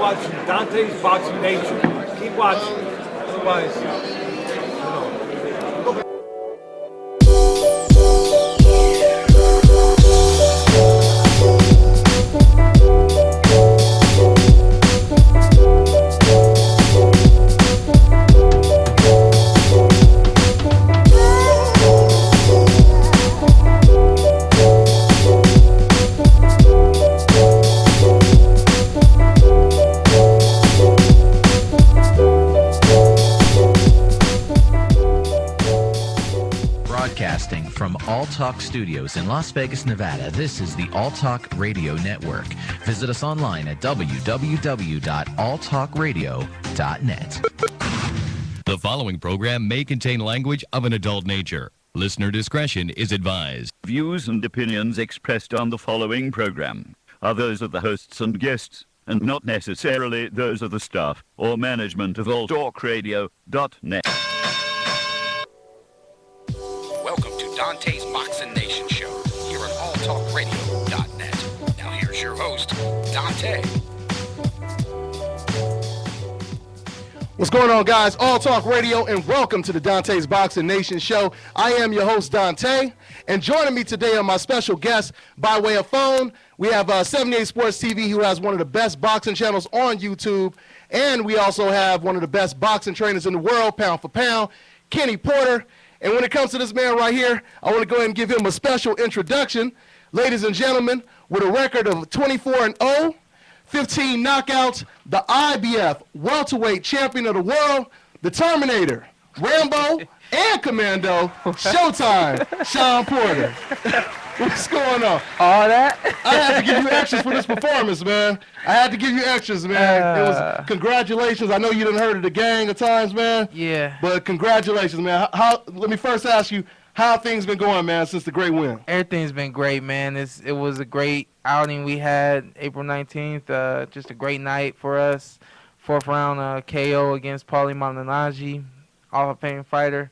watching Dante's Boxing Nation. Keep watching. Otherwise, Broadcasting from All Talk Studios in Las Vegas, Nevada, this is the All Talk Radio Network. Visit us online at www.alltalkradio.net. The following program may contain language of an adult nature. Listener discretion is advised. Views and opinions expressed on the following program are those of the hosts and guests, and not necessarily those of the staff or management of alltalkradio.net. Welcome to Dante's Boxing Nation show here on alltalkradio.net. Now here's your host, Dante. What's going on, guys? All Talk Radio, and welcome to the Dante's Boxing Nation show. I am your host, Dante, and joining me today are my special guests by way of phone. We have 78 Sports TV, who has one of the best boxing channels on YouTube, and we also have one of the best boxing trainers in the world, pound for pound, Kenny Porter. And when it comes to this man right here, I want to go ahead and give him a special introduction. Ladies and gentlemen, with a record of 24-0, 15 knockouts, the IBF welterweight champion of the world, the Terminator, Rambo, and Commando, Showtime Shawn Porter. What's going on? All that? I had to give you extras for this performance, man. I had to give you extras, man. It was congratulations. I know you done heard of the gang at times, man. Yeah. But congratulations, man. Let me first ask you, how have things been going, man, since the great win? Everything's been great, man. It was a great outing we had April 19th. Just a great night for us. Fourth round KO against Pauly Mallignaggi, Hall of Fame fighter.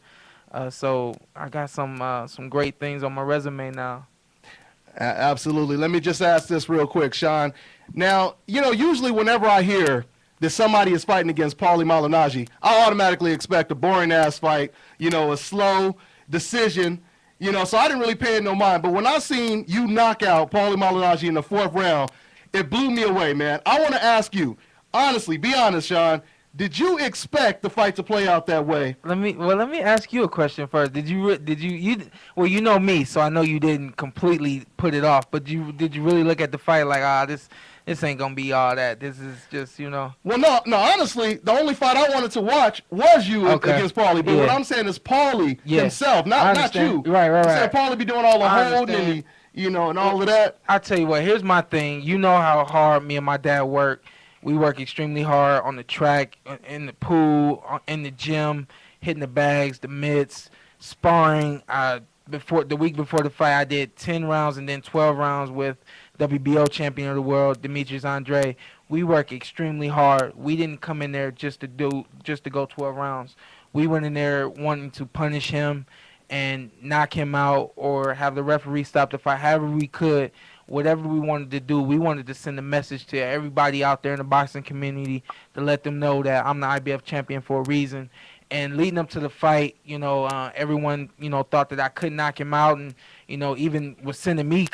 So I got some great things on my resume now. Absolutely. Let me just ask this real quick, Shawn. Now, usually whenever I hear that somebody is fighting against Pauly Mallignaggi, I automatically expect a boring-ass fight, a slow decision, so I didn't really pay it no mind. But when I seen you knock out Pauly Mallignaggi in the fourth round, it blew me away, man. I want to ask you, honestly, be honest, Shawn, did you expect the fight to play out that way? Let me ask you a question first. Did you well, you know me, so I know you didn't completely put it off, but did you really look at the fight like, this ain't gonna be all that. This is just, Well, no, honestly, the only fight I wanted to watch was you against Pauly. But what I'm saying is Pauly himself, not you. Right. I'm saying Pauly be doing all the holding and and all of that. I tell you what, here's my thing. You know how hard me and my dad work. We work extremely hard on the track, in the pool, in the gym, hitting the bags, the mitts, sparring. The week before the fight, I did 10 rounds and then 12 rounds with WBO champion of the world, Demetrius Andre. We work extremely hard. We didn't come in there just to go 12 rounds. We went in there wanting to punish him and knock him out or have the referee stop the fight, however we could. Whatever we wanted to do, we wanted to send a message to everybody out there in the boxing community to let them know that I'm the IBF champion for a reason. And leading up to the fight, everyone, thought that I could knock him out, and even was sending me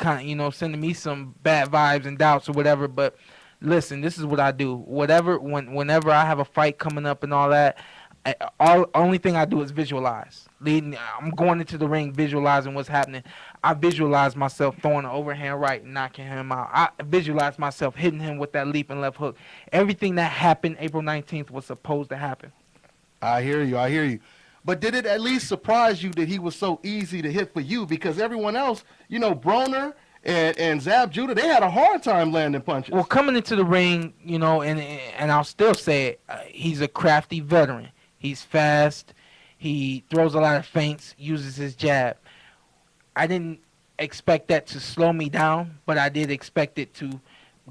sending me some bad vibes and doubts or whatever. But listen, this is what I do. Whenever I have a fight coming up and all that, only thing I do is visualize. I'm going into the ring visualizing what's happening. I visualize myself throwing an overhand right and knocking him out. I visualize myself hitting him with that leaping left hook. Everything that happened April 19th was supposed to happen. I hear you. But did it at least surprise you that he was so easy to hit for you? Because everyone else, Broner and Zab Judah, they had a hard time landing punches. Well, coming into the ring, and I'll still say it, he's a crafty veteran. He's fast. He throws a lot of feints, uses his jab. I didn't expect that to slow me down, but I did expect it to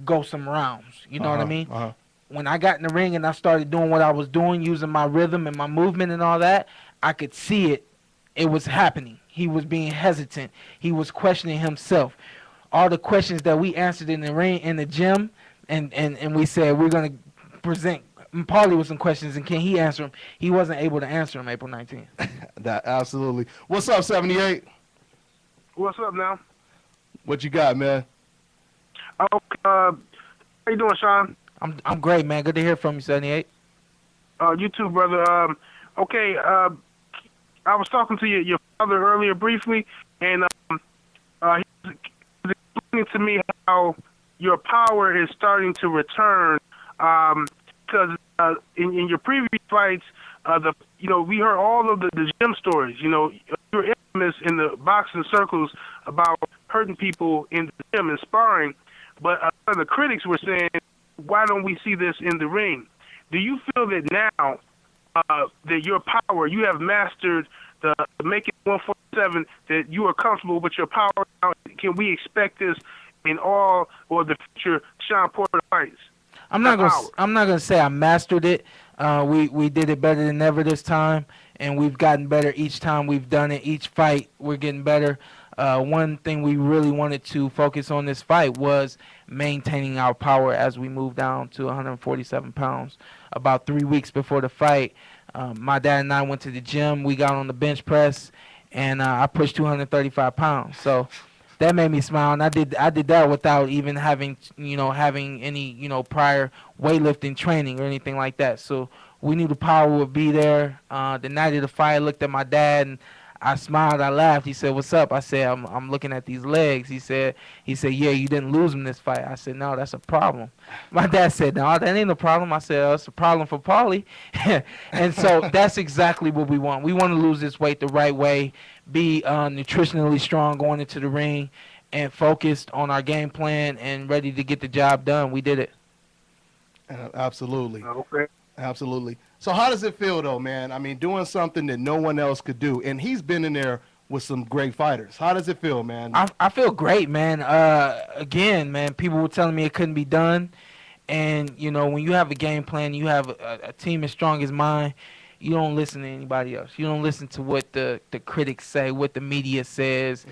go some rounds. You know what I mean? When I got in the ring and I started doing what I was doing, using my rhythm and my movement and all that, I could see it. It was happening. He was being hesitant. He was questioning himself. All the questions that we answered in the ring, in the gym, and we said we're going to present Pauly with some questions, and can he answer them? He wasn't able to answer them April 19th. That absolutely. What's up, 78? What's up now? What you got, man? How you doing, Sean? I'm great, man. Good to hear from you, 78. You too, brother. Okay, I was talking to your father earlier briefly, and he was explaining to me how your power is starting to return. Because in your previous fights, we heard all of the gym stories. You know, you're infamous in the boxing circles about hurting people in the gym and sparring. But the critics were saying, why don't we see this in the ring? Do you feel that now that your power, you have mastered the make it 147, that you are comfortable with your power now? Can we expect this in all or the future Shawn Porter fights? I'm not gonna say I mastered it. We did it better than ever this time, and we've gotten better each time we've done it. Each fight we're getting better. One thing we really wanted to focus on this fight was maintaining our power as we moved down to 147 pounds. About 3 weeks before the fight, my dad and I went to the gym. We got on the bench press, and I pushed 235 pounds. So that made me smile, and I did that without even having any prior weightlifting training or anything like that. So we knew the power would be there. The night of the fight, I looked at my dad and I smiled, I laughed. He said, "What's up?" I said, I'm looking at these legs. He said, "Yeah, you didn't lose them this fight." I said, "No, that's a problem." My dad said, "No, that ain't a problem." I said, "Oh, it's a problem for Pauly." And so that's exactly what we want. We want to lose this weight the right way, be nutritionally strong going into the ring, and focused on our game plan and ready to get the job done. We did it. Absolutely. Okay. Absolutely. So how does it feel, though, man? I mean, doing something that no one else could do, and he's been in there with some great fighters. How does it feel, man? I feel great, man. Again, man, people were telling me it couldn't be done. And, when you have a game plan, you have a team as strong as mine, you don't listen to anybody else. You don't listen to what the critics say, what the media says,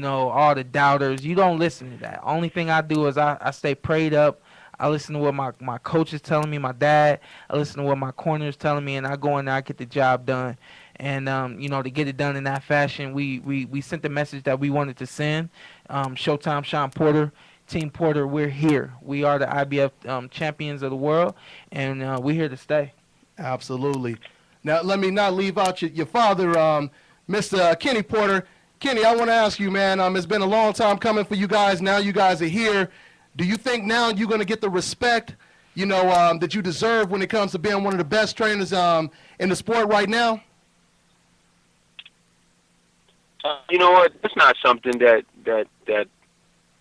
all the doubters. You don't listen to that. Only thing I do is I stay prayed up. I listen to what my coach is telling me, my dad. I listen to what my corner is telling me, and I go in there, I get the job done. And, to get it done in that fashion, we sent the message that we wanted to send. Showtime Shawn Porter, Team Porter, we're here. We are the IBF champions of the world, and we're here to stay. Absolutely. Now, let me not leave out your father, Mr. Kenny Porter. Kenny, I want to ask you, man, it's been a long time coming for you guys. Now you guys are here. Do you think now you're going to get the respect, that you deserve when it comes to being one of the best trainers in the sport right now? You know what? It's not something that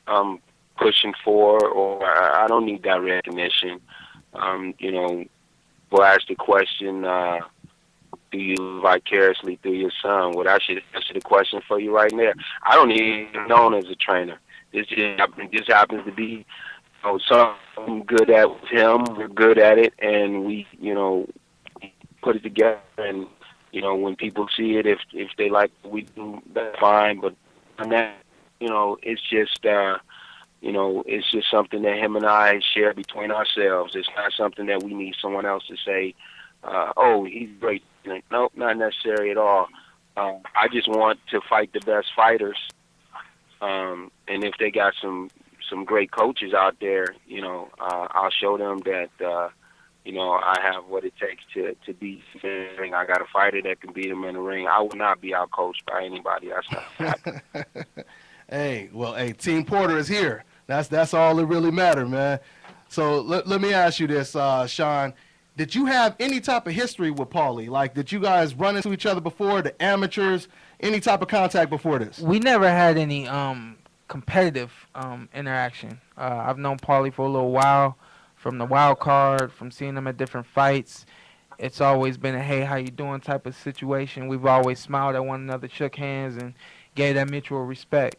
I'm pushing for, or I don't need that recognition. We'll ask the question, do you live vicariously through your son? Well, I should answer the question for you right now. I don't even get known as a trainer. This just happens to be something I'm good at with him. We're good at it, and we, put it together. And when people see it, if they like what we do, that's fine. But on that, it's just it's just something that him and I share between ourselves. It's not something that we need someone else to say, "Oh, he's great." Nope, not necessary at all. I just want to fight the best fighters. And if they got some great coaches out there, I'll show them that, I have what it takes to beat them in the ring. I got a fighter that can beat them in the ring. I will not be outcoached by anybody. That's not happening. Hey, Team Porter is here. That's all that really matters, man. So let me ask you this, Sean. Did you have any type of history with Pauly? Like, did you guys run into each other before, the amateurs, any type of contact before this? We never had any competitive interaction. I've known Pauly for a little while, from the wild card, from seeing him at different fights. It's always been a "hey, how you doing" type of situation. We've always smiled at one another, shook hands, and gave that mutual respect,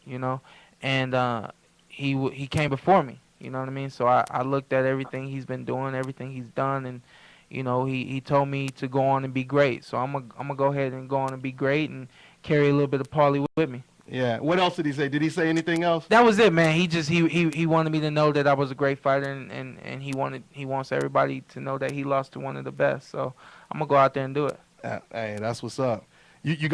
And he came before me, you know what I mean? So I looked at everything he's been doing, everything he's done, and he told me to go on and be great. So I'm gonna go ahead and go on and be great and carry a little bit of Pauly with me. Yeah. What else did he say? Did he say anything else? That was it, man. He wanted me to know that I was a great fighter, and he wants everybody to know that he lost to one of the best. So I'm gonna go out there and do it. Hey, that's what's up. You